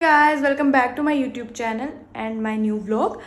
Guys welcome back to my YouTube channel and my new vlog.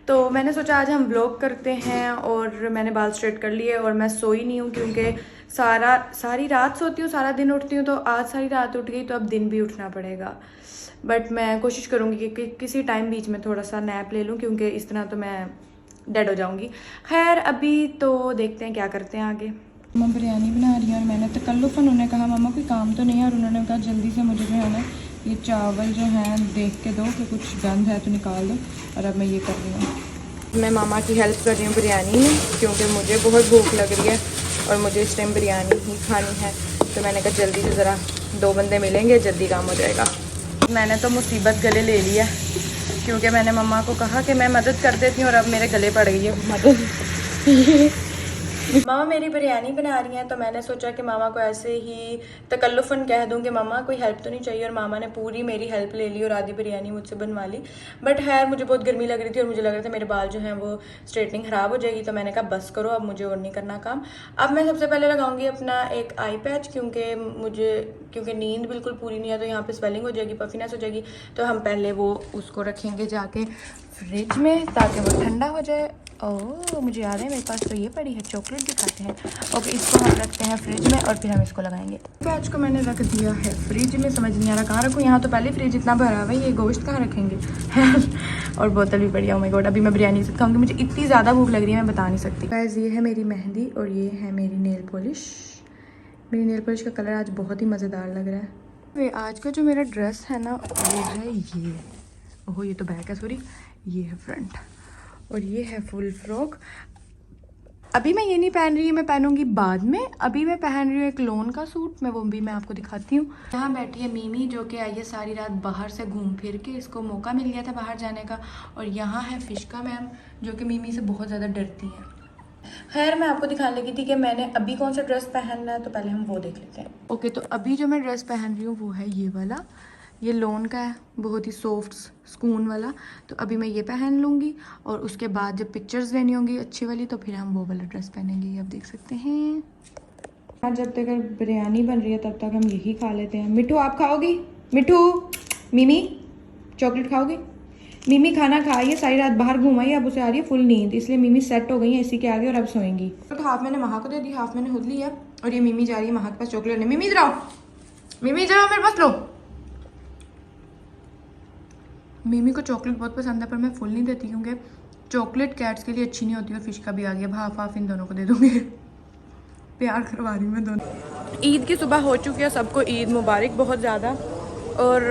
तो मैंने सोचा आज हम व्लॉग करते हैं और मैंने बाल स्ट्रेट कर लिए और मैं सोई नहीं हूँ क्योंकि सारी रात सोती हूँ, सारा दिन उठती हूँ। तो आज सारी रात उठ गई तो अब दिन भी उठना पड़ेगा। बट मैं कोशिश करूँगी कि किसी टाइम बीच में थोड़ा सा नैप ले लूँ क्योंकि इस तरह तो मैं डेड हो जाऊँगी। खैर अभी तो देखते हैं क्या करते हैं आगे। मम्मा बिरयानी बना रही है और मैंने तकल्लुफ़ उन्होंने कहा मम्मा कोई काम तो नहीं है, और उन्होंने कहा जल्दी से मुझे जो है ना ये चावल जो हैं देख के दो कि कुछ गंद है तो निकाल दो। और अब मैं ये कर रही हूँ, मैं मामा की हेल्प कर रही हूँ बिरयानी में क्योंकि मुझे बहुत भूख लग रही है और मुझे इस टाइम बिरयानी ही खानी है। तो मैंने कहा जल्दी से ज़रा दो बंदे मिलेंगे, जल्दी काम हो जाएगा। मैंने तो मुसीबत गले ले लिया क्योंकि मैंने मम्मा को कहा कि मैं मदद कर देती हूँ और अब मेरे गले पड़ गई है मदद। मामा मेरी बिरयानी बना रही हैं तो मैंने सोचा कि मामा को ऐसे ही तकल्लुफ़न कह दूं कि मामा कोई हेल्प तो नहीं चाहिए, और मामा ने पूरी मेरी हेल्प ले ली और आधी बिरयानी मुझसे बनवा ली। बट खैर मुझे बहुत गर्मी लग रही थी और मुझे लग रहा था मेरे बाल जो हैं वो स्ट्रेटनिंग ख़राब हो जाएगी। तो मैंने कहा बस करो, अब मुझे और नहीं करना काम। अब मैं सबसे पहले लगाऊंगी अपना एक आई पैच क्योंकि नींद बिल्कुल पूरी नहीं है तो यहाँ पर स्वेलिंग हो जाएगी, पफीनेस हो जाएगी। तो हम पहले वो उसको रखेंगे जाके फ्रिज में ताकि वो ठंडा हो जाए। ओह मुझे याद है मेरे पास तो ये पड़ी है, चॉकलेट दिखाते हैं। ओके इसको हम रखते हैं फ्रिज में और फिर हम इसको लगाएंगे। पैच को मैंने रख दिया है फ्रिज में, समझ नहीं आ रहा कहाँ रखूँ। यहाँ तो पहले फ्रिज इतना भरा हुआ है, ये गोश्त कहाँ रखेंगे और बोतल भी पड़ी है। ओह माय गॉड, अभी मैं बिरयानी से खाऊंगी, मुझे इतनी ज़्यादा भूख लग रही है मैं बता नहीं सकती। गाइस ये है मेरी मेहंदी और ये है मेरी नेल पॉलिश। मेरी नेल पॉलिश का कलर आज बहुत ही मज़ेदार लग रहा है। वे आज का जो मेरा ड्रेस है ना वो है ये, ओह ये तो बैक है सॉरी, ये है फ्रंट और ये है फुल फ्रॉक। अभी मैं ये नहीं पहन रही, मैं पहनूंगी बाद में। अभी मैं पहन रही हूँ एक लोन का सूट, वो भी मैं आपको दिखाती हूँ। यहाँ बैठी है मीमी जो कि आई है सारी रात बाहर से घूम फिर के, इसको मौका मिल गया था बाहर जाने का। और यहाँ है फिश्का मैम जो कि मीमी से बहुत ज़्यादा डरती हैं। खैर मैं आपको दिखाने लगी थी कि मैंने अभी कौन सा ड्रेस पहनना है, तो पहले हम वो देख लेते हैं। ओके तो अभी जो मैं ड्रेस पहन रही हूँ वो है ये वाला, ये लोन का है, बहुत ही सॉफ्ट सुकून वाला। तो अभी मैं ये पहन लूँगी और उसके बाद जब पिक्चर्स लेनी होंगी अच्छी वाली तो फिर हम वो वाला ड्रेस पहनेंगे। ये आप देख सकते हैं। आज जब तक बिरयानी बन रही है तब तक हम यही खा लेते हैं। मिठू आप खाओगी? मिठू मिमी चॉकलेट खाओगी? मिमी खाना खाई है, सारी रात बाहर घुमाई, अब उसे आ रही है फुल नींद, इसलिए मिमी सेट हो गई है इसी के आगे और अब सोएंगी। तो हाफ मैंने महा को दे दी, हाफ मैंने खुद ली है। और ये मिमी जा रही है महा के पास चॉकलेट। मिमी इधर आओ, मिमी इधर आओ मेरे पास लो। मिमी को चॉकलेट बहुत पसंद है पर मैं फुल नहीं देती क्योंकि चॉकलेट कैट्स के लिए अच्छी नहीं होती। और फिश का भी आ गया, हाफ हाफ इन दोनों को दे दूँगी। प्यार करवा रही हूँ मैं दोनों। ईद की सुबह हो चुकी है, सबको ईद मुबारक बहुत ज़्यादा। और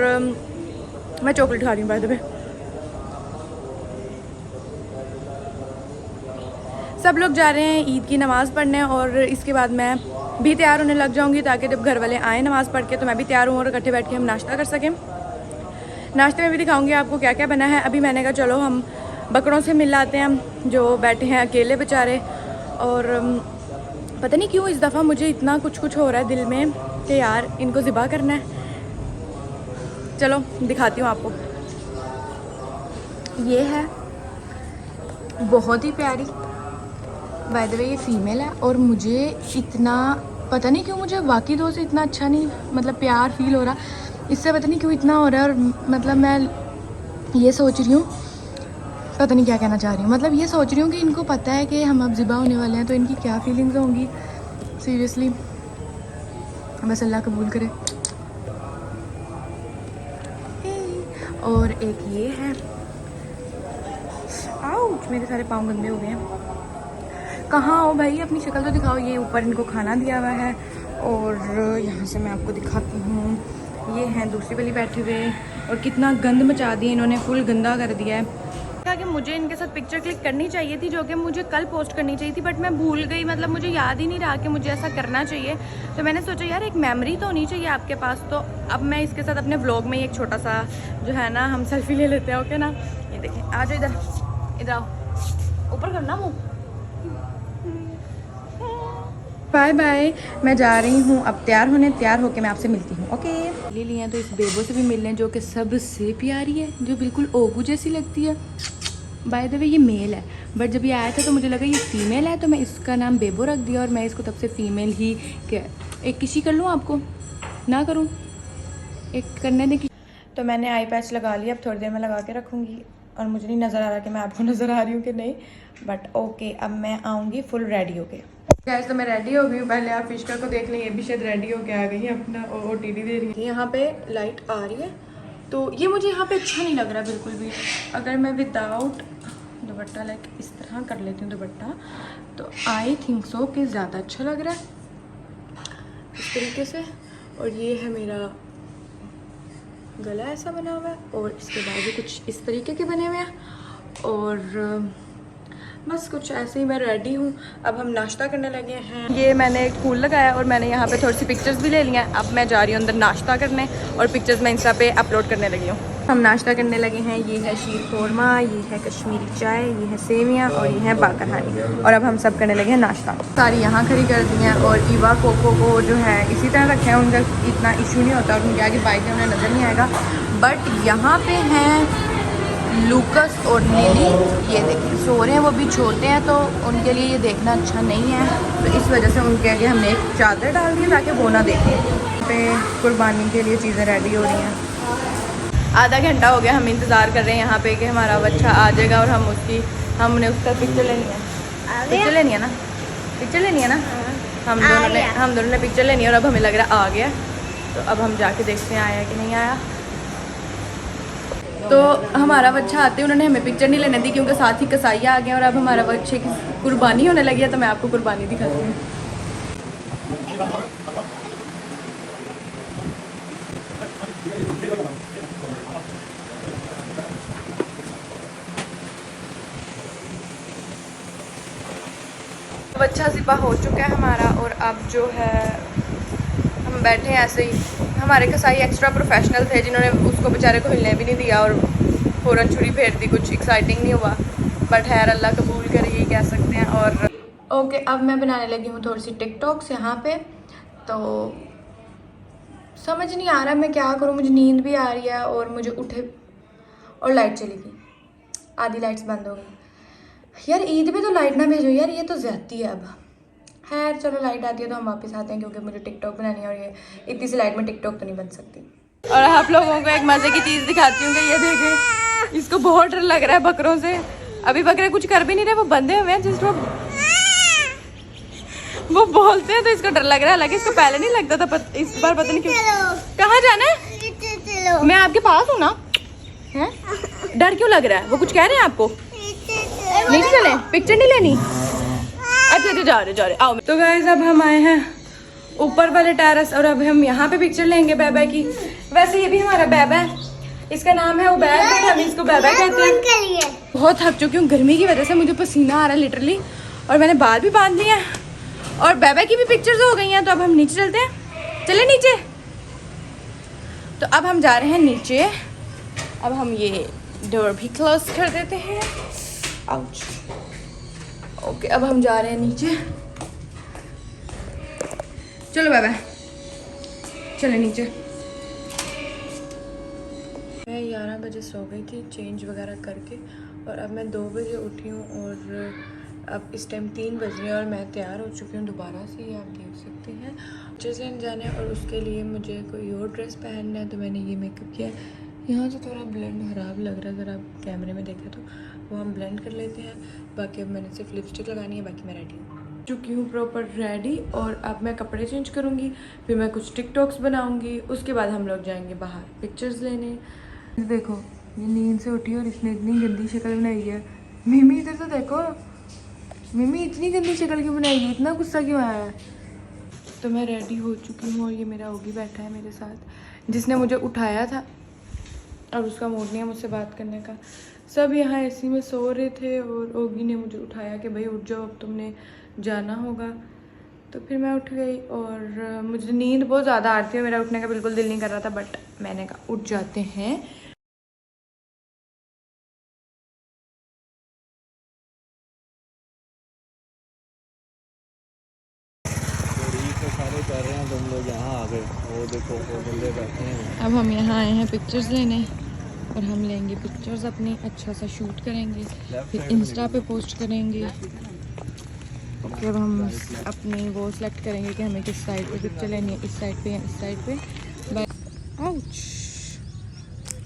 मैं चॉकलेट खा रही हूँ बाय द वे। सब लोग जा रहे हैं ईद की नमाज़ पढ़ने और इसके बाद मैं भी तैयार होने लग जाऊँगी ताकि जब घर वाले आए नमाज़ पढ़ के तो मैं भी तैयार हूँ और इकट्ठे बैठ के हम नाश्ता कर सकें। नाश्ते में भी दिखाऊंगी आपको क्या क्या बना है। अभी मैंने कहा चलो हम बकरों से मिल लाते हैं जो बैठे हैं अकेले बेचारे। और पता नहीं क्यों इस दफ़ा मुझे इतना कुछ हो रहा है दिल में कि यार इनको ज़िबा करना है। चलो दिखाती हूँ आपको। ये है बहुत ही प्यारी, बाय द वे ये फीमेल है और मुझे इतना पता नहीं क्यों मुझे बाकी दो से इतना अच्छा नहीं मतलब प्यार फील हो रहा, इससे पता नहीं क्यों इतना हो रहा है। और मतलब मैं ये सोच रही हूँ, पता नहीं क्या कहना चाह रही हूँ, मतलब ये सोच रही हूँ कि इनको पता है कि हम अब ज़िबा होने वाले हैं तो इनकी क्या फीलिंग्स होंगी। सीरियसली बस अल्लाह कबूल करे। और एक ये है, आउच मेरे सारे पाँव गंदे हो गए हैं। कहाँ हो भाई, अपनी शक्ल तो दिखाओ। ये ऊपर इनको खाना दिया हुआ है और यहाँ से मैं आपको दिखाती हूँ। ये हैं दूसरी वाली बैठे हुए और कितना गंद मचा दिया इन्होंने, फुल गंदा कर दिया है। कहा कि मुझे इनके साथ पिक्चर क्लिक करनी चाहिए थी जो कि मुझे कल पोस्ट करनी चाहिए थी, बट मैं भूल गई। मतलब मुझे याद ही नहीं रहा कि मुझे ऐसा करना चाहिए। तो मैंने सोचा यार एक मेमोरी तो होनी चाहिए आपके पास। तो अब मैं इसके साथ अपने व्लॉग में एक छोटा सा जो है ना हम सेल्फी ले लेते हैं। ओके ना, ये देखें, आ जाओ इधर, इधर आओ, ऊपर करना मुँह। बाय बाय, मैं जा रही हूँ अब तैयार होने, तैयार होके मैं आपसे मिलती हूँ। ओके ले लिए हैं तो इस बेबो से भी मिल लें जो कि सबसे प्यारी है, जो बिल्कुल ओगू जैसी लगती है। बाय द वे ये मेल है बट जब ये आया था तो मुझे लगा ये फीमेल है तो मैं इसका नाम बेबो रख दिया और मैं इसको तब से फीमेल ही एक किसी कर लूँ, आपको ना करूँ, एक करने दे। तो मैंने आई पैच लगा लिया, अब थोड़ी देर में लगा के रखूँगी और मुझे नहीं नज़र आ रहा कि मैं आपको नज़र आ रही हूँ कि नहीं, बट ओके अब मैं आऊँगी फुल रेडी होके। गैस तो मैं रेडी हो गई हूँ, पहले आप फिशका को देख लें, ये भी शायद रेडी होके आ गई है, अपना OOTD दे रही है। यहाँ पे लाइट आ रही है तो ये मुझे यहाँ पे अच्छा नहीं लग रहा बिल्कुल भी। अगर मैं विदाउट दुपट्टा लाइक इस तरह कर लेती हूँ दुपट्टा तो आई थिंक सो कि ज़्यादा अच्छा लग रहा है इस तरीके से। और ये है मेरा गला ऐसा बना हुआ है और इसके बाजू कुछ इस तरीके के बने हुए हैं और बस कुछ ऐसे ही मैं रेडी हूँ। अब हम नाश्ता करने लगे हैं। ये मैंने एक फूल लगाया और मैंने यहाँ पे थोड़ी सी पिक्चर्स भी ले ली हैं। अब मैं जा रही हूँ अंदर नाश्ता करने और पिक्चर्स मैं इंस्टा पे अपलोड करने लगी हूँ। हम नाश्ता करने लगे हैं। ये है शीर खोरमा, ये है कश्मीरी चाय, ये है सेवियाँ और ये है बाकर हानी। और अब हम सब करने लगे हैं नाश्ता। सारी यहाँ खड़ी कर दी हैं और ईवा कोको को जो है इसी तरह रखे हैं, उनका इतना इशू नहीं होता और उनके आगे बाइक है उन्हें नज़र नहीं आएगा। बट यहाँ पे हैं लूकस और नीली, ये देखिए सो रहे हैं, वो भी छोटे हैं तो उनके लिए ये देखना अच्छा नहीं है, तो इस वजह से उनके आगे हमने एक चादर डाल दी ताकि वो ना देखें। पे कुर्बानी के लिए चीज़ें रेडी हो रही हैं। आधा घंटा हो गया हम इंतज़ार कर रहे हैं यहाँ पे कि हमारा बच्चा आ जाएगा और हमने उसका पिक्चर लेनी है। पिक्चर लेनी है ना, पिक्चर लेनी है ना, हम दोनों ने पिक्चर लेनी है और अब हमें लग रहा है आ गया। तो अब हम जाके देखते हैं आया कि नहीं आया। तो हमारा बच्चा आते उन्होंने हमें पिक्चर नहीं लेने दी क्योंकि साथ ही कसाइया आ गए और अब हमारा बच्चे की कुर्बानी होने लगी है। तो मैं आपको कुर्बानी दिखाती हूँ। बच्चा ज़िबा हो चुका है हमारा और अब जो है हम बैठे हैं ऐसे ही। हमारे कसाई एक्स्ट्रा प्रोफेशनल थे जिन्होंने उसको बेचारे को हिलने भी नहीं दिया और फ़ौरन छुरी फेर दी। कुछ एक्साइटिंग नहीं हुआ बट खैर अल्लाह कबूल करे, ये कह सकते हैं। और ओके अब मैं बनाने लगी हूँ थोड़ी सी टिकटॉक्स यहाँ पे। तो समझ नहीं आ रहा मैं क्या करूँ, मुझे नींद भी आ रही है और मुझे उठे और लाइट चली गई, आधी लाइट्स बंद हो गई। यार ईद पे तो लाइट ना भेजो यार, ये तो ज़्यादती है। अब खैर चलो लाइट आती है तो हम वापस आते हैं क्योंकि मुझे टिकटॉक बनानी है और ये इतनी सी लाइट में टिकटॉक तो नहीं बन सकती। और आप लोगों को एक मज़े की चीज़ दिखाती हूँ कि ये देखें, इसको बहुत डर लग रहा है बकरों से। अभी बकरे कुछ कर भी नहीं रहे, वो बंधे हुए हैं जिस वो बोलते हैं तो इसको डर लग रहा है। हालांकि इसको पहले नहीं लगता था, इस बार पता नहीं क्यों। कहाँ जाना है? मैं आपके पास हूँ ना, है? डर क्यों लग रहा है? वो कुछ कह रहे हैं आपको? नीचे चले, पिक्चर नहीं लेनी? अच्छा जा रहे आओ। तो गाइस अब हम आए हैं ऊपर वाले टेरेस और अब हम यहाँ पे पिक्चर लेंगे बैबा की। वैसे ये भी हमारा बैबा है, इसका नाम है उबैद बट हम इसको बैबा कहते हैं। बहुत थक चुकी हूँ गर्मी की वजह से, मुझे पसीना आ रहा है लिटरली और मैंने बाल भी बांध लिए हैं और बैबा की भी पिक्चर्स हो गई हैं। तो अब हम नीचे चलते हैं, चले नीचे। तो अब हम जा रहे हैं नीचे। अब हम ये डोर भी क्लोज कर देते हैं। आउच। ओके अब हम जा रहे हैं नीचे। चलो बाय बाय, चलो नीचे। मैं 11 बजे सो गई थी चेंज वगैरह करके और अब मैं 2 बजे उठी हूँ और अब इस टाइम 3 बज रहे हैं और मैं तैयार हो चुकी हूँ दोबारा से, ये आप देख सकते हैं। पिक्चर्स लेने जाना है और उसके लिए मुझे कोई और ड्रेस पहनना है तो मैंने ये मेकअप किया है। यहाँ से थोड़ा ब्लेंड ख़राब लग रहा है, अगर आप कैमरे में देखें तो वो हम ब्लेंड कर लेते हैं। बाकी अब मैंने सिर्फ लिपस्टिक लगानी है, बाकी मैं रेडी हूँ, चुकी हूँ प्रॉपर रेडी। और अब मैं कपड़े चेंज करूँगी, फिर मैं कुछ टिकटॉक्स बनाऊँगी, उसके बाद हम लोग जाएंगे बाहर पिक्चर्स लेने। देखो ये नींद से उठी और इसने इतनी गंदी शक्ल बनाई है। मिमी इधर तो देखो, मिमी इतनी गंदी शक्ल क्यों बनाई है, इतना गुस्सा क्यों आया है। तो मैं रेडी हो चुकी हूँ और ये मेरा ओगी बैठा है मेरे साथ, जिसने मुझे उठाया था और उसका मूड नहीं है मुझसे बात करने का। सब यहाँ एसी में सो रहे थे और ओगी ने मुझे उठाया कि भाई उठ जाओ अब तुमने जाना होगा। तो फिर मैं उठ गई और मुझे नींद बहुत ज़्यादा आ रही थी, मेरा उठने का बिल्कुल दिल नहीं कर रहा था बट मैंने कहा उठ जाते हैं। सारे कर रहे हैं, तुम लोग यहाँ आ गए, वो देखो वो बंदे बैठे हैं। अब हम यहाँ आए हैं पिक्चर्स लेने और हम लेंगे पिक्चर्स अपनी, अच्छा सा शूट करेंगे, फिर इंस्टा पे पोस्ट करेंगे। फिर हम अपनी वो सेलेक्ट करेंगे कि हमें किस साइड पे पिक्चर लेनी है, इस साइड पे या इस साइड पे। आउच।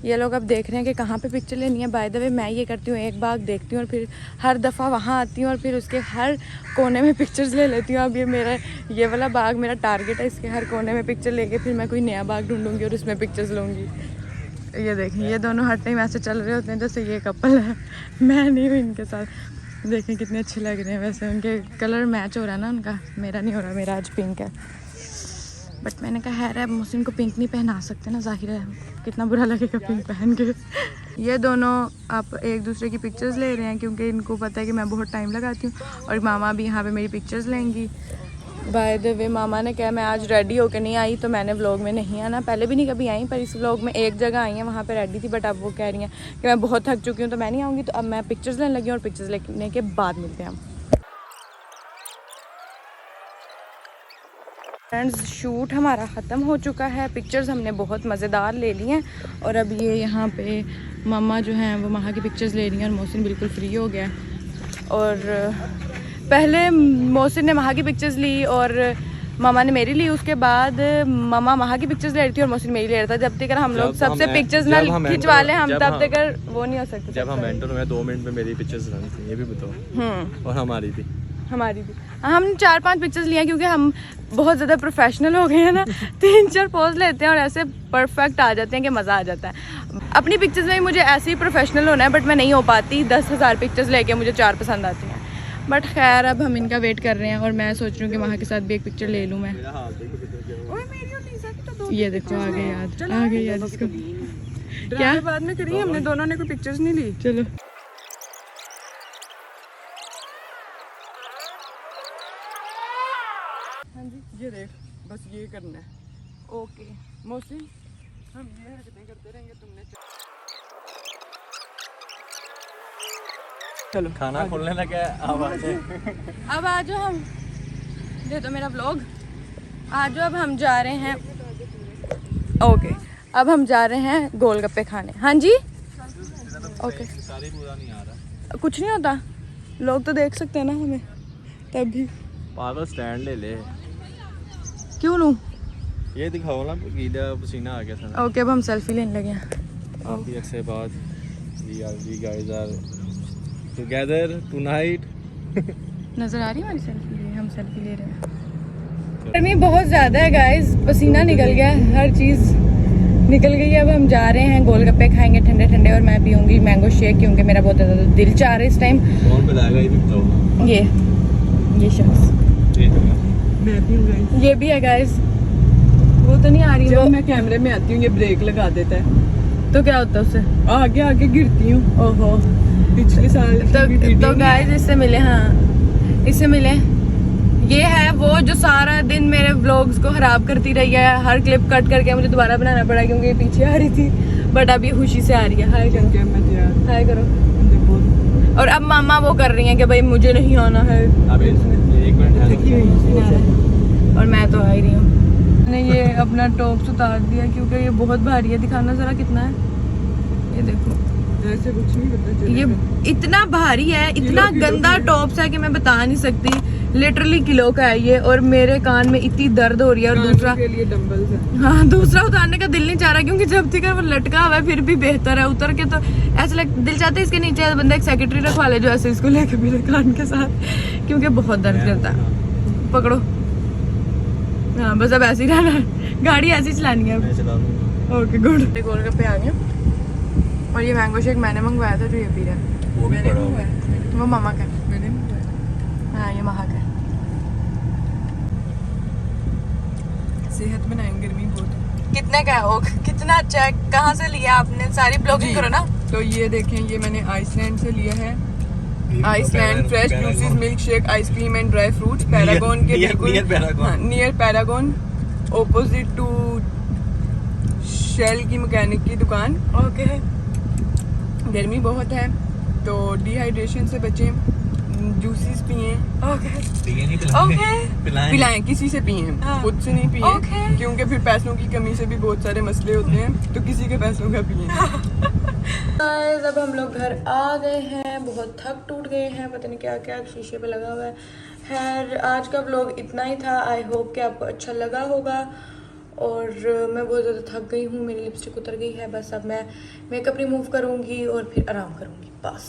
ये लोग अब देख रहे हैं कि कहाँ पे पिक्चर लेनी है। बाय द वे मैं ये करती हूँ, एक बाग देखती हूँ और फिर हर दफ़ा वहाँ आती हूँ और फिर उसके हर कोने में पिक्चर्स ले लेती हूँ। अब ये वाला बाग मेरा टारगेट है, इसके हर कोने में पिक्चर लेके फिर मैं कोई नया बाग ढूंढूंगी और उसमें पिक्चर्स लूँगी। ये देखें, ये दोनों हर टाइम ऐसे चल रहे होते हैं जैसे ये कपल है, मैं नहीं हूँ इनके साथ। देखें कितने अच्छे लग रहे हैं, वैसे उनके कलर मैच हो रहा है ना उनका, मेरा नहीं हो रहा, मेरा आज पिंक है। बट मैंने कहा है मोहसिन को पिंक नहीं पहना सकते ना, जाहिर है कितना बुरा लगेगा पिंक पहन के। ये दोनों आप एक दूसरे की पिक्चर्स ले रहे हैं क्योंकि इनको पता है कि मैं बहुत टाइम लगाती हूँ और मामा भी यहाँ पे मेरी पिक्चर्स लेंगी। बाय द वे मामा ने कहा मैं आज रेडी होकर नहीं आई तो मैंने व्लॉग में नहीं आना, पहले भी नहीं कभी आई, पर इस व्लॉग में एक जगह आई हैं वहाँ पे रेडी थी, बट अब वो कह रही हैं कि मैं बहुत थक चुकी हूँ तो मैं नहीं आऊँगी। तो अब मैं पिक्चर्स लेने लगी हूँ और पिक्चर्स लेने के बाद मिलते हैं हम। फ्रेंड्स शूट हमारा ख़त्म हो चुका है, पिक्चर्स हमने बहुत मज़ेदार ले ली हैं और अब ये यहाँ पे मामा जो हैं वो वहाँ की पिक्चर्स ले रही हैं और मोहसिन बिल्कुल फ्री हो गया। और पहले मोहसिन ने वहाँ की पिक्चर्स ली और मामा ने मेरी ली, उसके बाद मामा वहाँ की पिक्चर्स ले रही थी और मोहसिन मेरी ले रहा था। जब तक हम लोग सबसे पिक्चर्स ना खिंचवा लें हम तब तक वो नहीं हो सकता। जब हम एंटर हुए 2 मिनट में मेरी पिक्चर्स रन थी, ये भी बताओ। और हमारी भी हम 4-5 पिक्चर्स लिए क्योंकि हम बहुत ज़्यादा प्रोफेशनल हो गए हैं ना। 3-4 पोज लेते हैं और ऐसे परफेक्ट आ जाते हैं कि मज़ा आ जाता है। अपनी पिक्चर्स में मुझे ऐसे ही प्रोफेशनल होना है बट मैं नहीं हो पाती। 10,000 पिक्चर्स लेके मुझे 4 पसंद आती हैं। बट खैर अब हम इनका वेट कर रहे हैं और मैं सोच रही हूँ कि वहाँ के साथ भी एक पिक्चर ले लूँ मैं। ये देखो आ गई याद इसको क्या बाद में करी, हमने दोनों ने कोई पिक्चर्स नहीं ली। चलो ये देख, बस ये करना है। ओके मोहसिन, हम ये हरकतें करते रहेंगे, तुमने चलो खाना खोलने लगा है। अब आ जाओ, हम दे दो मेरा व्लॉग। आ जाओ, अब हम जा रहे हैं। ओके अब हम जा रहे हैं गोलगप्पे खाने। हाँ जी ओके। कुछ नहीं होता, लोग तो देख सकते हैं ना हमें तभी। पागल स्टैंड ले ले। क्यों लूँ? ये दिखाओ ना, गीला पसीना आ गया था। ओके अब हम सेल्फी लेने लगे हैं। काफी अरसे बाद we guys are together tonight। नजर आ रही है हमारी सेल्फी? हम सेल्फी ले रहे हैं। गर्मी बहुत ज़्यादा है गाइस, पसीना निकल गया, हर चीज़ निकल गई है। अब हम जा रहे हैं, गोलगप्पे खाएंगे ठंडे ठंडे और मैं पीऊँगी मैंगो शेक क्योंकि मेरा बहुत ज़्यादा दिल चाह रहा है इस टाइम। कौन पिलाएगा ये भी बताओ। ये शख्स मैं पीऊँगा। ये भी है गाइस, वो तो नहीं आ रही। जब मैं कैमरे में आती हूँ ये ब्रेक लगा देता है, तो क्या होता है उससे? आगे आगे गिरती हूँ। ओहो, पिछले साल तो गाइस इससे मिले। हाँ इससे मिले। ये है वो जो सारा दिन मेरे व्लॉग्स को खराब करती रही है, हर क्लिप कट करके मुझे दोबारा बनाना पड़ा क्योंकि ये पीछे आ रही थी, बट अब ये खुशी से आ रही है। हाय करो, हाय करो। और अब मामा वो कर रही हैं कि भाई मुझे नहीं आना है। अब 1 मिनट और मैं तो आ ही रही हूँ। मैंने ये अपना टॉप्स उतार दिया क्योंकि ये बहुत भारी है। दिखाना जरा कितना है, ये देखो। ऐसे कुछ नहीं पता चलेगा। ये इतना भारी है, इतना गंदा टॉप्स है कि मैं बता नहीं सकती। लिटरली किलो का है ये और मेरे कान में इतनी दर्द हो रही है। और दूसरा के लिए डंबल्स है। हाँ, दूसरा उतारने का दिल नहीं चाह रहा क्योंकि जब तक वो लटका हुआ है फिर भी बेहतर है। उतर के तो ऐसा दिल चाहता है इसके नीचे बंदा एक सेक्रेटरी रखवा ले जो ऐसे इसको लेके मेरे कान के साथ, क्योंकि बहुत दर्द करता है। पकड़ो। हाँ बस अब ऐसे ही रहना है, गाड़ी ऐसी चलानी है। Okay good. गोलगप्पे आ गए और ये मैंगो शेक मैंने मंगवाया था जो ये पी रहा है वो मामा का। हाँ ये मामा का। सेहत बनाएंगे, गर्मी बहुत। कितने का है? कितना अच्छा है। कहाँ से लिया आपने? सारी ब्लॉगिंग करो ना। तो ये देखें, ये मैंने आइसलैंड से लिया है। Iceland fresh juices milk shake ice cream and dry fruits, Paragon के बिल्कुल near Paragon, opposite to Shell की मैकेनिक की दुकान। ओके। गर्मी बहुत है तो डिहाइड्रेशन से बचें, जूसेस पिए। पिलाएं, किसी से पिए, खुद से नहीं पिए क्योंकि फिर पैसों की कमी से भी बहुत सारे मसले होते हैं, तो किसी के पैसों का पिए। अब हम लोग घर आ गए हैं, बहुत थक टूट गए हैं, पता नहीं क्या क्या शीशे पे लगा हुआ है। खैर आज का व्लॉग इतना ही था। आई होप कि आपको अच्छा लगा होगा और मैं बहुत ज़्यादा थक गई हूँ, मेरी लिपस्टिक उतर गई है। बस अब मैं मेकअप रिमूव करूँगी और फिर आराम करूँगी बस।